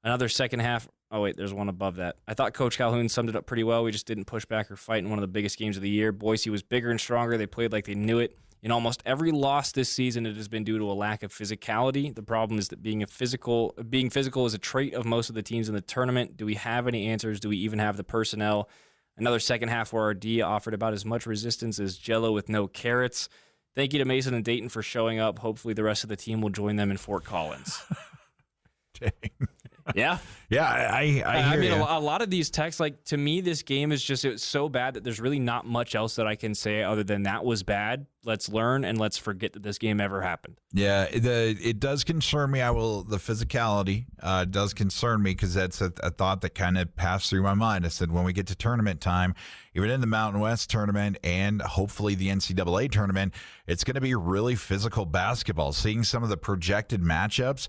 Speaker 10: another second half. Oh, wait, there's one above that. I thought Coach Calhoun summed it up pretty well. We just didn't push back or fight in one of the biggest games of the year. Boise was bigger and stronger. They played like they knew it. In almost every loss this season, it has been due to a lack of physicality. The problem is that being physical is a trait of most of the teams in the tournament. Do we have any answers? Do we even have the personnel? Another second half where our D offered about as much resistance as Jell-O with no carrots. Thank you to Mason and Dayton for showing up. Hopefully the rest of the team will join them in Fort Collins.
Speaker 9: Dang.
Speaker 10: Yeah.
Speaker 9: Yeah, I
Speaker 10: mean,
Speaker 9: hear
Speaker 10: a lot of these texts, like, to me, this game is just it's so bad that there's really not much else that I can say other than that was bad. Let's learn and let's forget that this game ever happened.
Speaker 9: Yeah, it does concern me. The physicality does concern me because that's a thought that kind of passed through my mind. I said, when we get to tournament time, even in the Mountain West tournament and hopefully the NCAA tournament, it's going to be really physical basketball. Seeing some of the projected matchups,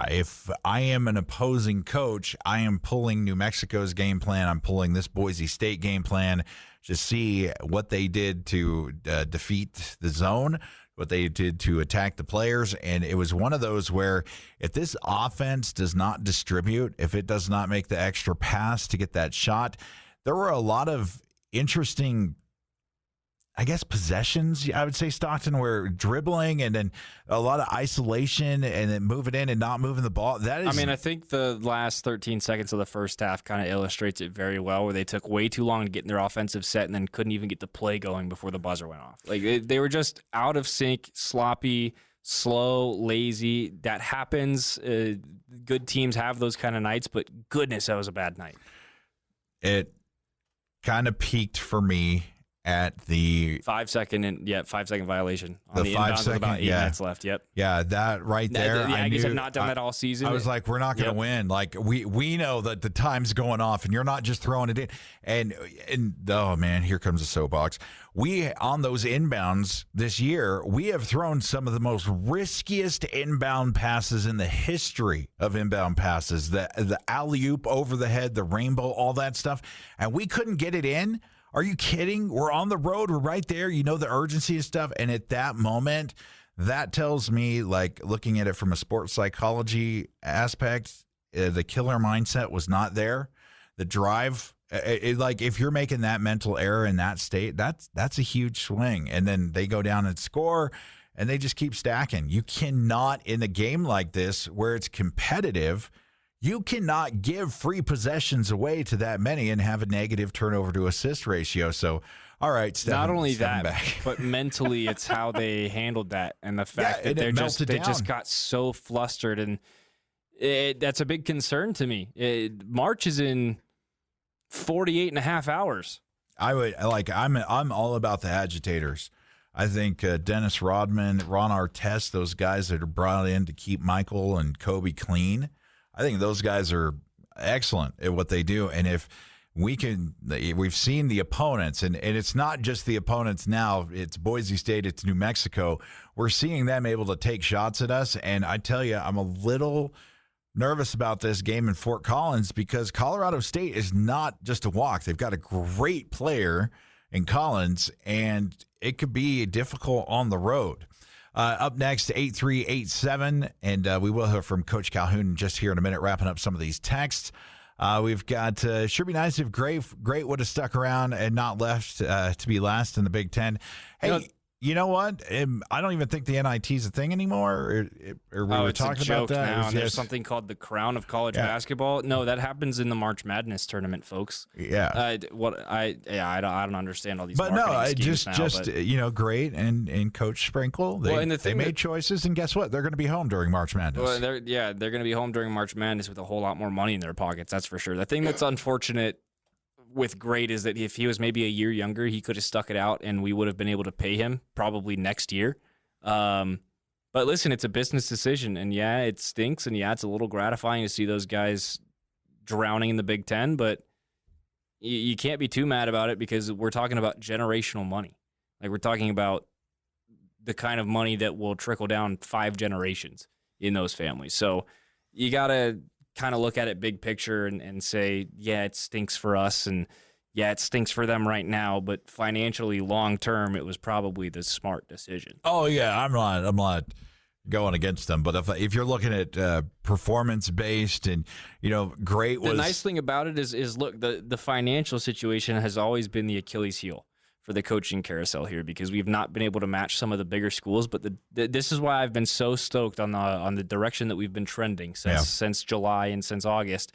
Speaker 9: if I am an opposing coach, I am pulling New Mexico's game plan. I'm pulling this Boise State game plan to see what they did to defeat the zone, what they did to attack the players. And it was one of those where if this offense does not distribute, if it does not make the extra pass to get that shot, there were a lot of interesting, I guess, possessions, I would say, Stockton, where dribbling and then a lot of isolation and then moving in and not moving the ball.
Speaker 10: I think the last 13 seconds of the first half kind of illustrates it very well, where they took way too long to get in their offensive set and then couldn't even get the play going before the buzzer went off. Like, they were just out of sync, sloppy, slow, lazy. That happens. Good teams have those kind of nights, but goodness, that was a bad night.
Speaker 9: It kind of peaked for me at the
Speaker 10: 5 second violation on the
Speaker 9: 5
Speaker 10: inbounds with about 8 minutes left. Yep.
Speaker 9: Yeah, that right there.
Speaker 10: The Aggies have not done that all season.
Speaker 9: I was like, we're not going to win. Like, we know that the time's going off, and you're not just throwing it in. And oh man, here comes the soapbox. We on those inbounds this year, we have thrown some of the most riskiest inbound passes in the history of inbound passes. The alley-oop over the head, the rainbow, all that stuff, and we couldn't get it in. Are you kidding? We're on the road. We're right there. You know the urgency and stuff. And at that moment, that tells me, like, looking at it from a sports psychology aspect, the killer mindset was not there. The drive, like, if you're making that mental error in that state, that's a huge swing. And then they go down and score, and they just keep stacking. You cannot, in a game like this where it's competitive, you cannot give free possessions away to that many and have a negative turnover to assist ratio. So, all right,
Speaker 10: not only that,
Speaker 9: back.
Speaker 10: but mentally, it's how they handled that and the fact that they just got so flustered, and that's a big concern to me. March is in 48 and a half hours.
Speaker 9: I'm all about the agitators. I think Dennis Rodman, Ron Artest, those guys that are brought in to keep Michael and Kobe clean, I think those guys are excellent at what they do. And if we've seen the opponents, and it's not just the opponents now, it's Boise State, it's New Mexico. We're seeing them able to take shots at us. And I tell you, I'm a little nervous about this game in Fort Collins because Colorado State is not just a walk. They've got a great player in Collins, and it could be difficult on the road. Up next, 8387, and we will hear from Coach Calhoun just here in a minute, wrapping up some of these texts. We've got, sure be nice if Great would have stuck around and not left to be last in the Big Ten. Hey, you know what? I don't even think the NIT is a thing anymore. Or we were talking about that.
Speaker 10: Now, and there's something called the Crown of College Basketball. No, that happens in the March Madness tournament, folks.
Speaker 9: Yeah.
Speaker 10: I don't understand all these.
Speaker 9: But
Speaker 10: marketing schemes
Speaker 9: just great and Coach Sprinkle. They made choices, and guess what? They're going to be home during March Madness.
Speaker 10: Well, they're going to be home during March Madness with a whole lot more money in their pockets. That's for sure. The thing that's unfortunate with Great is that if he was maybe a year younger, he could have stuck it out and we would have been able to pay him probably next year. But listen, it's a business decision, and yeah, it stinks, and yeah, it's a little gratifying to see those guys drowning in the Big Ten, but you can't be too mad about it because we're talking about generational money. Like, we're talking about the kind of money that will trickle down 5 generations in those families. So you got to kind of look at it big picture and say, yeah, it stinks for us, and yeah, it stinks for them right now, but financially, long term, it was probably the smart decision.
Speaker 9: Oh yeah, I'm not going against them, but if you're looking at performance based and Great was
Speaker 10: the nice thing about it is look, the financial situation has always been the Achilles heel for the coaching carousel here because we've not been able to match some of the bigger schools. But this is why I've been so stoked on the direction that we've been trending since July and since August.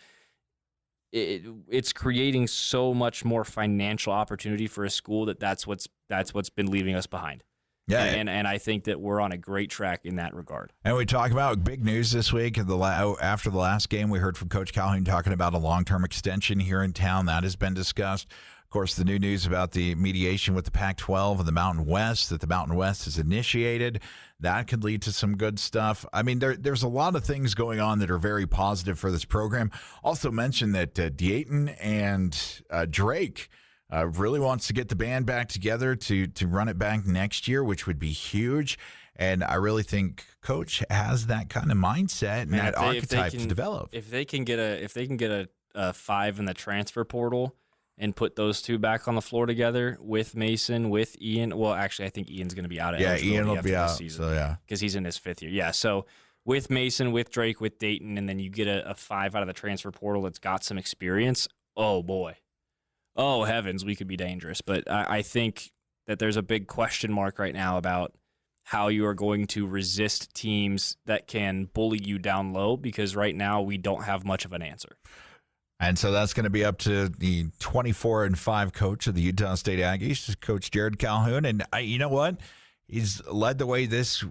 Speaker 10: It's creating so much more financial opportunity for a school that's what's been leaving us behind.
Speaker 9: Yeah,
Speaker 10: and I think that we're on a great track in that regard.
Speaker 9: And we talk about big news this week. After the last game, we heard from Coach Calhoun talking about a long-term extension here in town. That has been discussed. Of course, the new news about the mediation with the Pac-12 and the Mountain West, that the Mountain West has initiated. That could lead to some good stuff. I mean, there's a lot of things going on that are very positive for this program. Also mentioned that Dayton and Drake really wants to get the band back together to run it back next year, which would be huge. And I really think Coach has that kind of mindset and that archetype to develop.
Speaker 10: If they can get a 5 in the transfer portal and put those two back on the floor together with Mason, with Ian. Well, actually, I think Ian's going to be out.
Speaker 9: Ian will be out.
Speaker 10: Season,
Speaker 9: so yeah,
Speaker 10: because he's in his 5th year. Yeah, so with Mason, with Drake, with Dayton, and then you get a 5 out of the transfer portal that's got some experience. Oh boy, oh heavens, we could be dangerous. But I think that there's a big question mark right now about how you are going to resist teams that can bully you down low, because right now we don't have much of an answer.
Speaker 9: And so that's going to be up to the 24-5 coach of the Utah State Aggies, Coach Jerrod Calhoun. And you know what? He's led the way this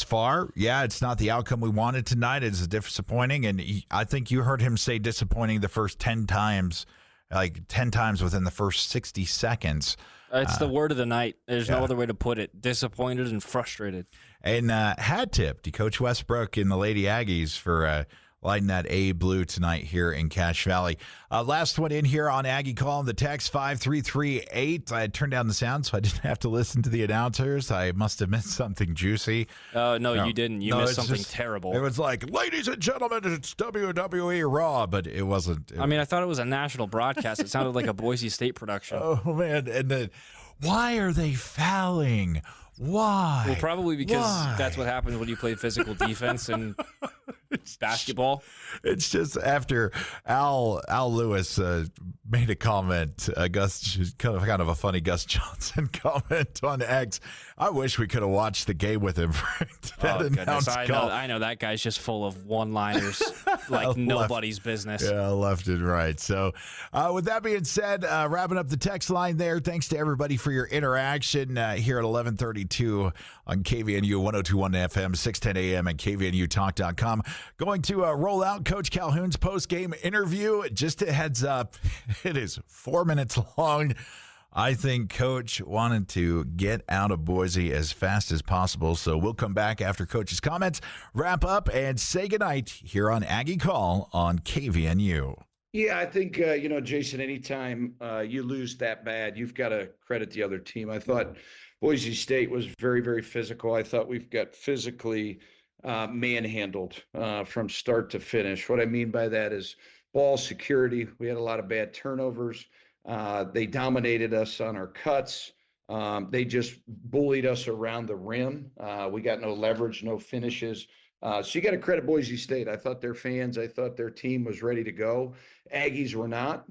Speaker 9: far. Yeah, it's not the outcome we wanted tonight. It's disappointing. And I think you heard him say disappointing the first 10 times, like 10 times within the first 60 seconds.
Speaker 10: It's the word of the night. There's no other way to put it. Disappointed and frustrated.
Speaker 9: And hat tip to Coach Westbrook and the Lady Aggies for lighting that A blue tonight here in Cache Valley. Last one in here on Aggie Call, the text 5338. I turned down the sound so I didn't have to listen to the announcers. I must have missed something juicy.
Speaker 10: No, you didn't. You missed something terrible.
Speaker 9: It was like, ladies and gentlemen, it's WWE Raw, but it wasn't.
Speaker 10: I thought it was a national broadcast. It sounded like a Boise State production.
Speaker 9: Oh, man. And then, why are they fouling? Why?
Speaker 10: Well, probably because that's what happens when you play physical defense and basketball.
Speaker 9: It's just after Al Lewis made a comment, kind of a funny Gus Johnson comment on X. I wish we could have watched the game with him.
Speaker 10: I know that guy's just full of one-liners like nobody's business.
Speaker 9: Yeah, left and right. So with that being said, wrapping up the text line there. Thanks to everybody for your interaction here at 11:32 on KVNU 102.1 FM, 610 AM, and KVNUtalk.com. Going to roll out Coach Calhoun's post-game interview. Just a heads up, it is 4 minutes long. I think Coach wanted to get out of Boise as fast as possible, so we'll come back after Coach's comments, wrap up, and say goodnight here on Aggie Call on KVNU.
Speaker 8: Yeah, I think, Jason, anytime you lose that bad, you've got to credit the other team. I thought Boise State was very, very physical. I thought we've got physically manhandled from start to finish. What I mean by that is ball security. We had a lot of bad turnovers. They dominated us on our cuts. They just bullied us around the rim. We got no leverage, no finishes. So you got to credit Boise State. I thought their fans, I thought their team was ready to go. Aggies were not.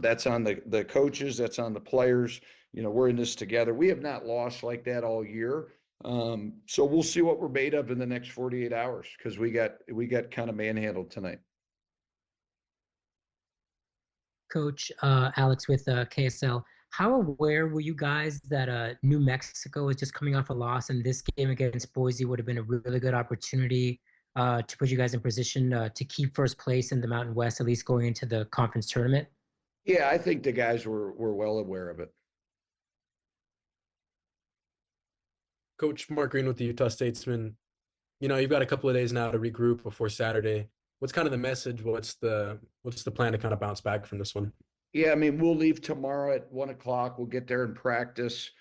Speaker 8: That's on the coaches. That's on the players. We're in this together. We have not lost like that all year. So we'll see what we're made of in the next 48 hours because we got kind of manhandled tonight.
Speaker 18: Coach Alex with KSL. How aware were you guys that New Mexico was just coming off a loss, and this game against Boise would have been a really good opportunity to put you guys in position to keep first place in the Mountain West, at least going into the conference tournament?
Speaker 8: Yeah, I think the guys were well aware of it.
Speaker 19: Coach Mark Green with the Utah Statesman. You've got a couple of days now to regroup before Saturday. What's kind of the message? What's the plan to kind of bounce back from this one?
Speaker 8: Yeah, I mean, we'll leave tomorrow at 1:00. We'll get there and practice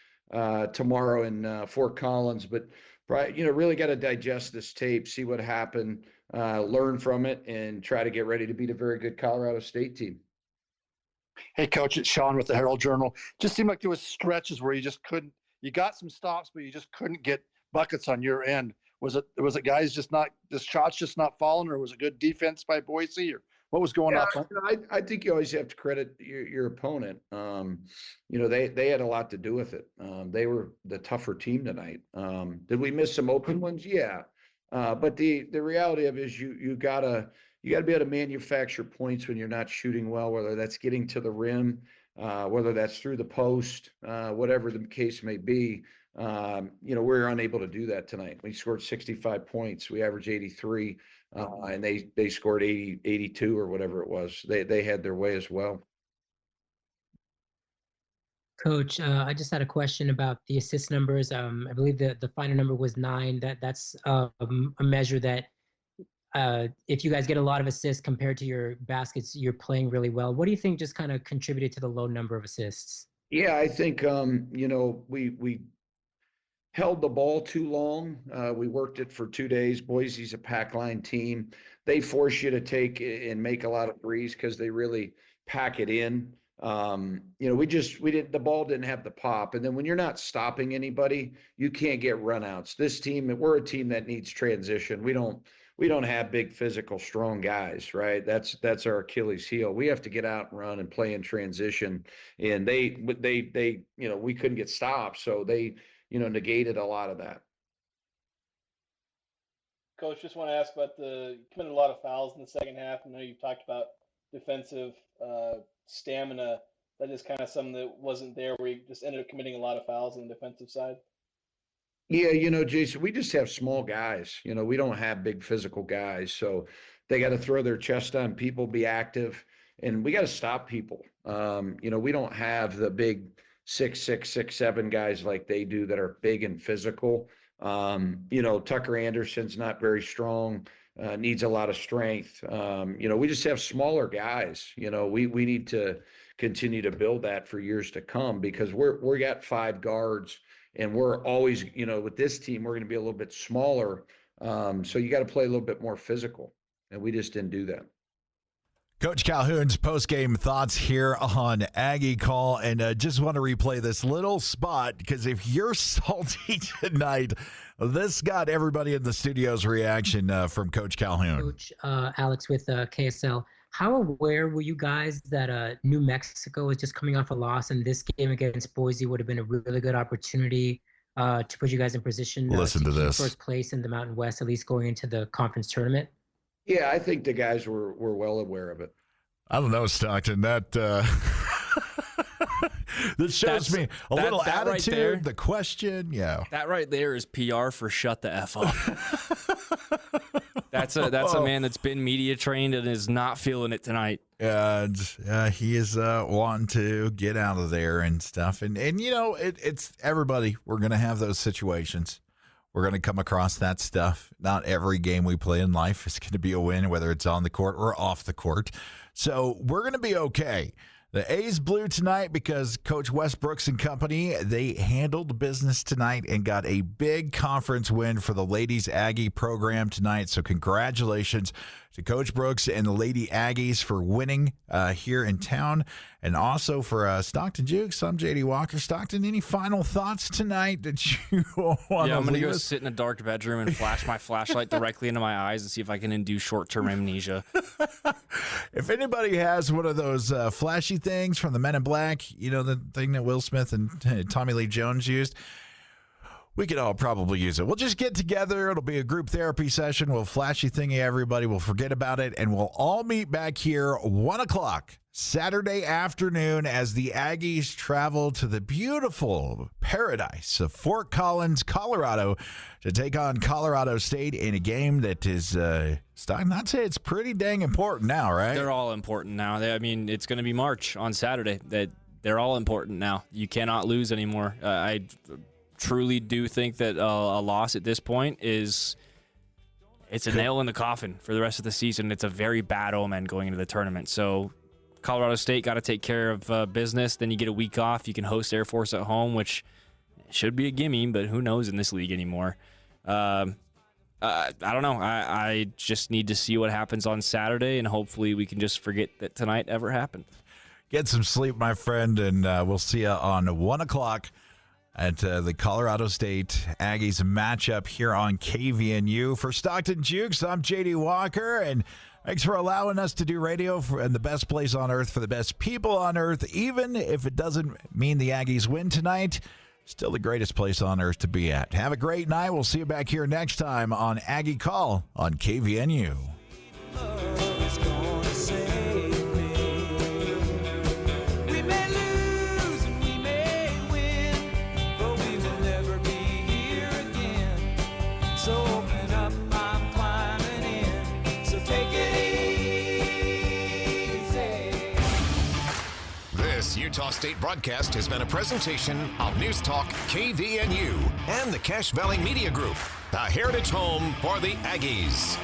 Speaker 8: tomorrow in Fort Collins. But, really got to digest this tape, see what happened, learn from it, and try to get ready to beat a very good Colorado State team.
Speaker 20: Hey, Coach, it's Sean with the Herald-Journal. Just seemed like there was stretches where you just couldn't. You got some stops, but you just couldn't get buckets on your end. Was it guys the shots just not falling, or was it good defense by Boise, or what was going on?
Speaker 8: I think you always have to credit your opponent. They had a lot to do with it. They were the tougher team tonight. Did we miss some open ones? Yeah. But the reality of it is you gotta be able to manufacture points when you're not shooting well, whether that's getting to the rim, whether that's through the post, whatever the case may be. We're unable to do that tonight. We scored 65 points. We averaged 83, and they scored 82 or whatever it was. They had their way as well.
Speaker 18: Coach, I just had a question about the assist numbers. I believe the final number was 9. That's a measure that if you guys get a lot of assists compared to your baskets, you're playing really well. What do you think just kind of contributed to the low number of assists?
Speaker 8: Yeah, I think we held the ball too long. We worked it for 2 days. Boise's a pack line team. They force you to take and make a lot of threes because they really pack it in. The ball didn't have the pop. And then when you're not stopping anybody, you can't get runouts. This team, we're a team that needs transition. We don't have big physical strong guys, right? That's our Achilles heel. We have to get out and run and play in transition. And they we couldn't get stopped. So they, negated a lot of that.
Speaker 21: Coach, just want to ask about committed a lot of fouls in the second half. I know you've talked about defensive stamina. That is kind of something that wasn't there, where you just ended up committing a lot of fouls on the defensive side.
Speaker 8: Yeah, Jason, we just have small guys. We don't have big physical guys. So they got to throw their chest on people, be active, and we got to stop people. We don't have the big 6'6", 6'7" guys like they do that are big and physical. Tucker Anderson's not very strong, needs a lot of strength. We just have smaller guys. We need to continue to build that for years to come because we got 5 guards. And we're always, with this team, we're going to be a little bit smaller. So you got to play a little bit more physical. And we just didn't do that.
Speaker 9: Coach Calhoun's post-game thoughts here on Aggie Call. And just want to replay this little spot because if you're salty tonight, this got everybody in the studio's reaction from Coach Calhoun.
Speaker 18: Coach Alex with KSL. How aware were you guys that New Mexico was just coming off a loss, and this game against Boise would have been a really good opportunity to put you guys in position
Speaker 9: to keep
Speaker 18: first place in the Mountain West, at least going into the conference tournament?
Speaker 8: Yeah, I think the guys were well aware of it.
Speaker 9: I don't know, Stockton. That shows me a little attitude, right there, the question. Yeah.
Speaker 10: That right there is PR for shut the F up. That's a man that's been media trained and is not feeling it tonight.
Speaker 9: And he is wanting to get out of there and stuff. And it's everybody. We're going to have those situations. We're going to come across that stuff. Not every game we play in life is going to be a win, whether it's on the court or off the court. So we're going to be okay. The A's blew tonight because Coach Westbrooks and company, they handled business tonight and got a big conference win for the Ladies Aggie program tonight. So congratulations to Coach Brooks and the Lady Aggies for winning here in town. And also for Stockton Jukes, I'm J.D. Walker. Stockton, any final thoughts tonight that you want to
Speaker 10: Yeah, I'm going to go
Speaker 9: us?
Speaker 10: sit in a dark bedroom and flash my flashlight directly into my eyes and see if I can induce short-term amnesia.
Speaker 9: If anybody has one of those flashy things from the Men in Black, you know, the thing that Will Smith and Tommy Lee Jones used, we could all probably use it. We'll just get together. It'll be a group therapy session. We'll flashy thingy everybody. We'll forget about it, and we'll all meet back here 1 o'clock Saturday afternoon as the Aggies travel to the beautiful paradise of Fort Collins, Colorado, to take on Colorado State in a game that is, I'd say it's pretty dang important now, right?
Speaker 10: They're all important now. It's going to be March on Saturday. They're all important now. You cannot lose anymore. I truly do think that a loss at this point it's a nail in the coffin for the rest of the season. It's a very bad omen going into the tournament. So Colorado State got to take care of business. Then you get a week off. You can host Air Force at home, which should be a gimme, but who knows in this league anymore. I don't know. I just need to see what happens on Saturday, and hopefully we can just forget that tonight ever happened.
Speaker 9: Get some sleep, my friend, and we'll see you on 1 o'clock at the Colorado State Aggies matchup here on KVNU. For Stockton Jukes, I'm J.D. Walker, and thanks for allowing us to do radio in the best place on earth for the best people on earth. Even if it doesn't mean the Aggies win tonight, still the greatest place on earth to be at. Have a great night. We'll see you back here next time on Aggie Call on KVNU.
Speaker 7: Utah State broadcast has been a presentation of News Talk KVNU and the Cache Valley Media Group, the heritage home for the Aggies.